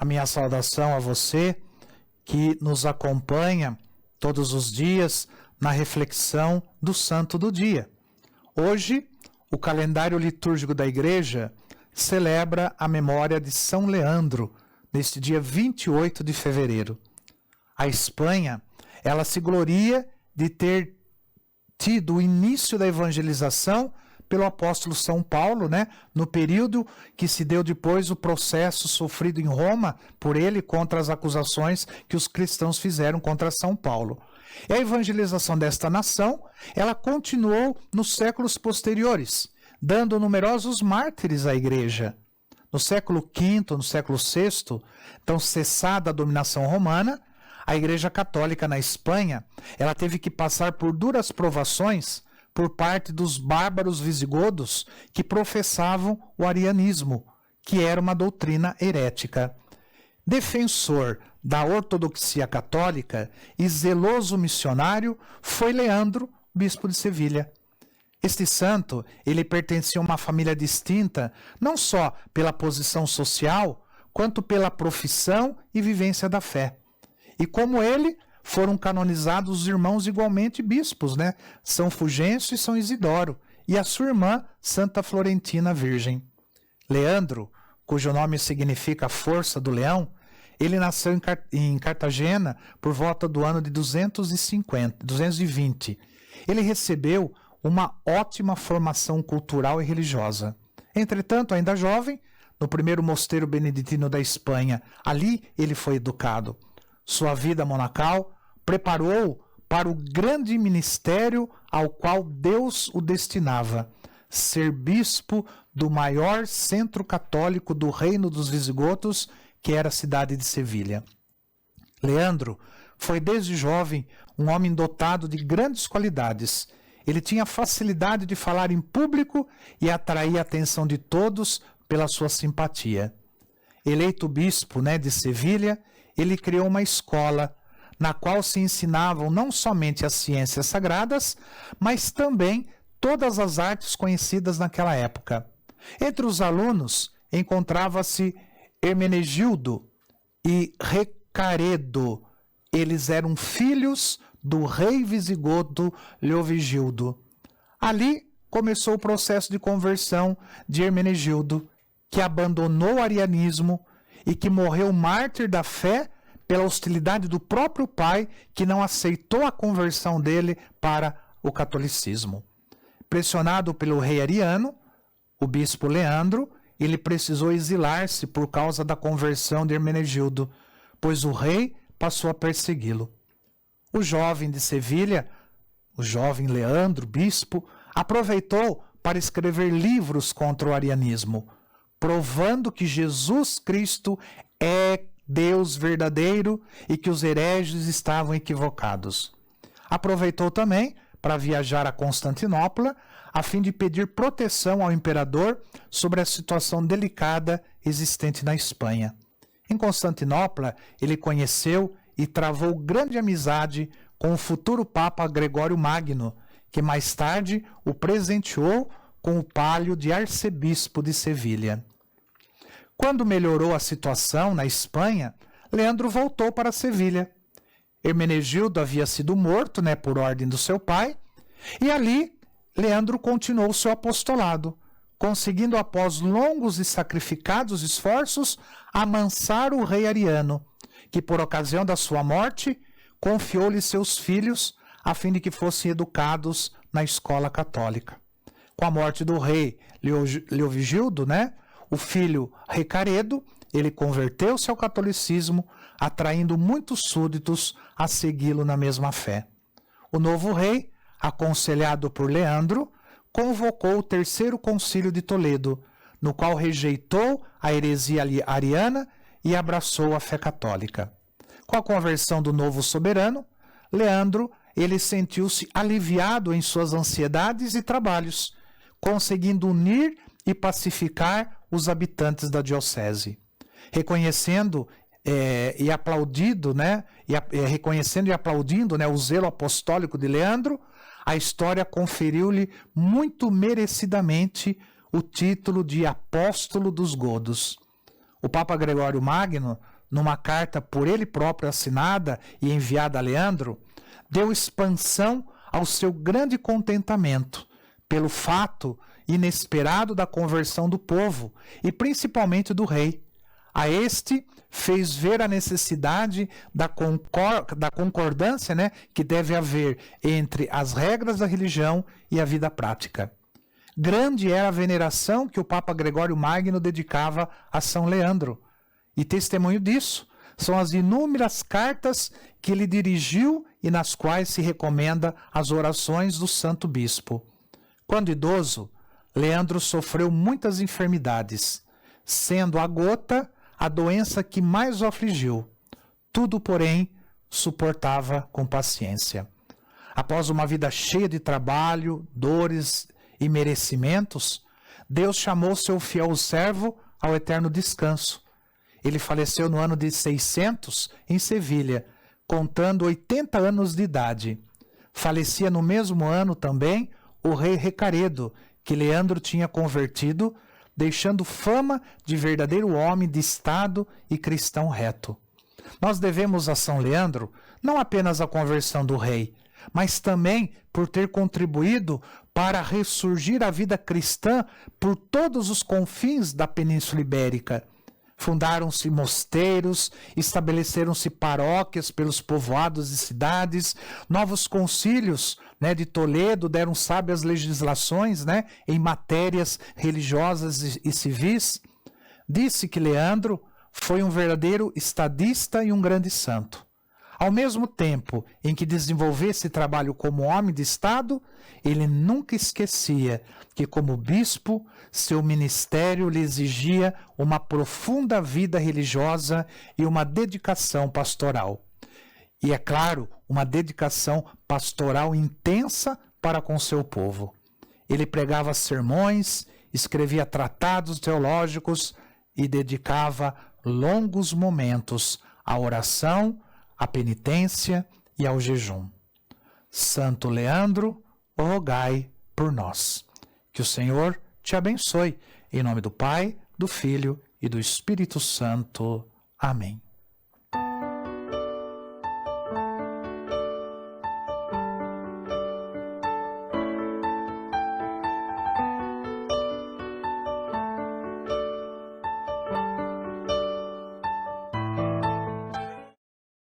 a minha saudação a você que nos acompanha todos os dias na reflexão do Santo do Dia. Hoje, o calendário litúrgico da Igreja celebra a memória de São Leandro, neste dia 28 de fevereiro. A Espanha, ela se gloria de ter tido o início da evangelização pelo apóstolo São Paulo, no período que se deu depois o processo sofrido em Roma por ele contra as acusações que os cristãos fizeram contra São Paulo. E a evangelização desta nação, ela continuou nos séculos posteriores, dando numerosos mártires à igreja. No século V, no século VI, então cessada a dominação romana, a Igreja Católica na Espanha, ela teve que passar por duras provações por parte dos bárbaros visigodos que professavam o arianismo, que era uma doutrina herética. Defensor da ortodoxia católica e zeloso missionário foi Leandro, bispo de Sevilha. Este santo, ele pertencia a uma família distinta, não só pela posição social, quanto pela profissão e vivência da fé. E como ele, foram canonizados os irmãos igualmente bispos, São Fulgêncio e São Isidoro, e a sua irmã, Santa Florentina Virgem. Leandro, cujo nome significa força do leão, ele nasceu em Cartagena por volta do ano de 220. Ele recebeu uma ótima formação cultural e religiosa. Entretanto, ainda jovem, no primeiro mosteiro beneditino da Espanha, ali ele foi educado. Sua vida monacal preparou para o grande ministério ao qual Deus o destinava, ser bispo do maior centro católico do reino dos visigodos, que era a cidade de Sevilha. Leandro foi desde jovem um homem dotado de grandes qualidades. Ele tinha facilidade de falar em público e atrair a atenção de todos pela sua simpatia. Eleito bispo de Sevilha, ele criou uma escola na qual se ensinavam não somente as ciências sagradas, mas também todas as artes conhecidas naquela época. Entre os alunos encontrava-se Hermenegildo e Recaredo. Eles eram filhos do rei visigodo Leovigildo. Ali começou o processo de conversão de Hermenegildo, que abandonou o arianismo e que morreu mártir da fé pela hostilidade do próprio pai, que não aceitou a conversão dele para o catolicismo. Pressionado pelo rei ariano, o bispo Leandro, ele precisou exilar-se por causa da conversão de Hermenegildo, pois o rei passou a persegui-lo. O jovem de Sevilha, o jovem Leandro, bispo, aproveitou para escrever livros contra o arianismo, provando que Jesus Cristo é Deus verdadeiro e que os hereges estavam equivocados. Aproveitou também para viajar a Constantinopla, a fim de pedir proteção ao imperador sobre a situação delicada existente na Espanha. Em Constantinopla, ele conheceu e travou grande amizade com o futuro Papa Gregório Magno, que mais tarde o presenteou com o palio de arcebispo de Sevilha. Quando melhorou a situação na Espanha, Leandro voltou para Sevilha. Hermenegildo havia sido morto, por ordem do seu pai, e ali Leandro continuou seu apostolado, conseguindo, após longos e sacrificados esforços, amansar o rei ariano, que por ocasião da sua morte, confiou-lhe seus filhos, a fim de que fossem educados na escola católica. Com a morte do rei Leovigildo, o filho Recaredo, ele converteu-se ao catolicismo, atraindo muitos súditos a segui-lo na mesma fé. O novo rei, aconselhado por Leandro, convocou o terceiro concílio de Toledo, no qual rejeitou a heresia ariana e abraçou a fé católica. Com a conversão do novo soberano, Leandro, ele sentiu-se aliviado em suas ansiedades e trabalhos, conseguindo unir e pacificar os habitantes da diocese. Reconhecendo e aplaudindo, reconhecendo e aplaudindo, o zelo apostólico de Leandro, a história conferiu-lhe muito merecidamente o título de apóstolo dos godos. O Papa Gregório Magno, numa carta por ele próprio assinada e enviada a Leandro, deu expansão ao seu grande contentamento pelo fato inesperado da conversão do povo e principalmente do rei. A este fez ver a necessidade da concordância, que deve haver entre as regras da religião e a vida prática. Grande era a veneração que o Papa Gregório Magno dedicava a São Leandro. E testemunho disso são as inúmeras cartas que ele dirigiu e nas quais se recomenda as orações do Santo Bispo. Quando idoso, Leandro sofreu muitas enfermidades, sendo a gota a doença que mais o afligiu. Tudo, porém, suportava com paciência. Após uma vida cheia de trabalho, dores e merecimentos, Deus chamou seu fiel servo ao eterno descanso. Ele faleceu no ano de 600 em Sevilha, contando 80 anos de idade. Falecia no mesmo ano também o rei Recaredo, que Leandro tinha convertido, deixando fama de verdadeiro homem de Estado e cristão reto. Nós devemos a São Leandro não apenas a conversão do rei, mas também por ter contribuído para ressurgir a vida cristã por todos os confins da Península Ibérica. Fundaram-se mosteiros, estabeleceram-se paróquias pelos povoados e cidades, novos concílios de Toledo deram sábias legislações em matérias religiosas e civis. Disse que Leandro foi um verdadeiro estadista e um grande santo. Ao mesmo tempo em que desenvolvia esse trabalho como homem de Estado, ele nunca esquecia que, como bispo, seu ministério lhe exigia uma profunda vida religiosa e uma dedicação pastoral. E, é claro, uma dedicação pastoral intensa para com seu povo. Ele pregava sermões, escrevia tratados teológicos e dedicava longos momentos à oração, à penitência e ao jejum. Santo Leandro, rogai por nós. Que o Senhor te abençoe. Em nome do Pai, do Filho e do Espírito Santo. Amém.